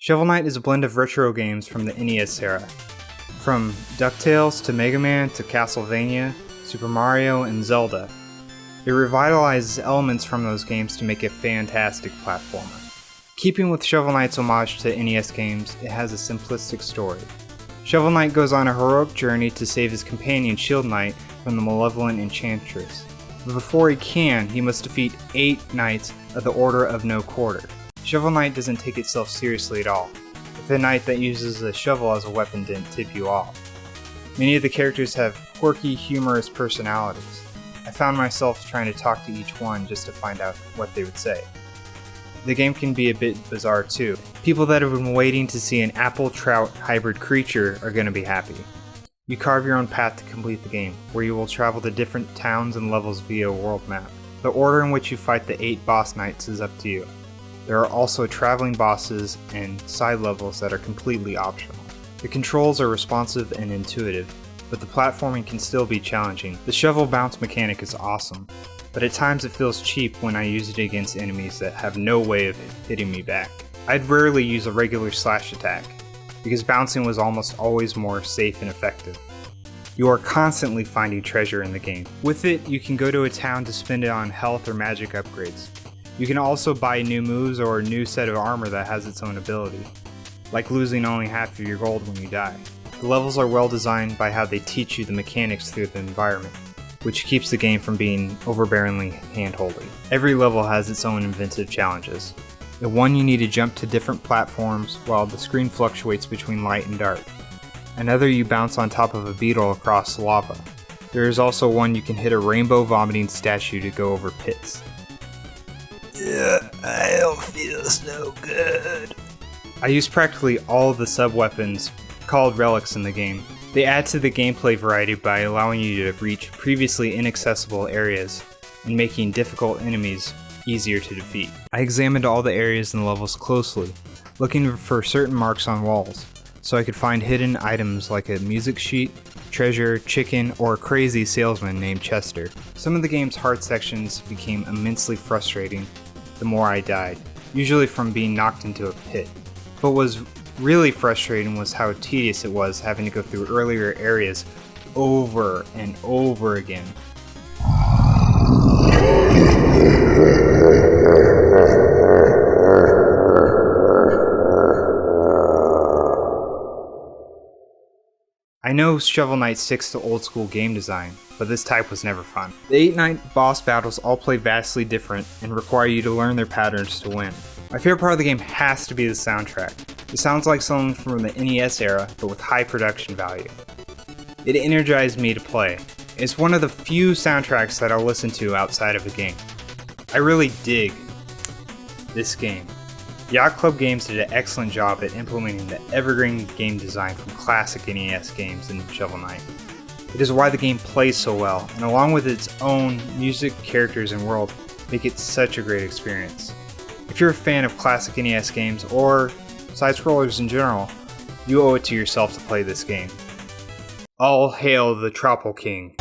Shovel Knight is a blend of retro games from the NES era. From DuckTales to Mega Man to Castlevania, Super Mario, and Zelda. It revitalizes elements from those games to make a fantastic platformer. Keeping with Shovel Knight's homage to NES games, it has a simplistic story. Shovel Knight goes on a heroic journey to save his companion Shield Knight from the malevolent Enchantress. But before he can, he must defeat 8 knights of the Order of No Quarter. Shovel Knight doesn't take itself seriously at all. If a knight that uses a shovel as a weapon didn't tip you off. Many of the characters have quirky, humorous personalities. I found myself trying to talk to each one just to find out what they would say. The game can be a bit bizarre too. People that have been waiting to see an apple-trout hybrid creature are going to be happy. You carve your own path to complete the game, where you will travel to different towns and levels via a world map. The order in which you fight the 8 boss knights is up to you. There are also traveling bosses and side levels that are completely optional. The controls are responsive and intuitive, but the platforming can still be challenging. The shovel bounce mechanic is awesome, but at times it feels cheap when I use it against enemies that have no way of hitting me back. I'd rarely use a regular slash attack, because bouncing was almost always more safe and effective. You are constantly finding treasure in the game. With it, you can go to a town to spend it on health or magic upgrades. You can also buy new moves or a new set of armor that has its own ability, like losing only half of your gold when you die. The levels are well designed by how they teach you the mechanics through the environment, which keeps the game from being overbearingly hand-holding. Every level has its own inventive challenges. In one, you need to jump to different platforms while the screen fluctuates between light and dark. Another, you bounce on top of a beetle across lava. There is also one you can hit a rainbow vomiting statue to go over pits. I don't feel so good. I use practically all of the sub-weapons called relics in the game. They add to the gameplay variety by allowing you to reach previously inaccessible areas and making difficult enemies easier to defeat. I examined all the areas and levels closely, looking for certain marks on walls, so I could find hidden items like a music sheet, treasure, chicken, or a crazy salesman named Chester. Some of the game's hard sections became immensely frustrating the more I died, usually from being knocked into a pit. But what was really frustrating was how tedious it was having to go through earlier areas over and over again. I know Shovel Knight sticks to old school game design, but this type was never fun. The 8 knight boss battles all play vastly different and require you to learn their patterns to win. My favorite part of the game has to be the soundtrack. It sounds like something from the NES era, but with high production value. It energized me to play. It's one of the few soundtracks that I'll listen to outside of a game. I really dig this game. Yacht Club Games did an excellent job at implementing the evergreen game design from classic NES games in Shovel Knight. It is why the game plays so well, and along with its own music, characters, and world, make it such a great experience. If you're a fan of classic NES games, or side-scrollers in general, you owe it to yourself to play this game. All hail the Troupple King.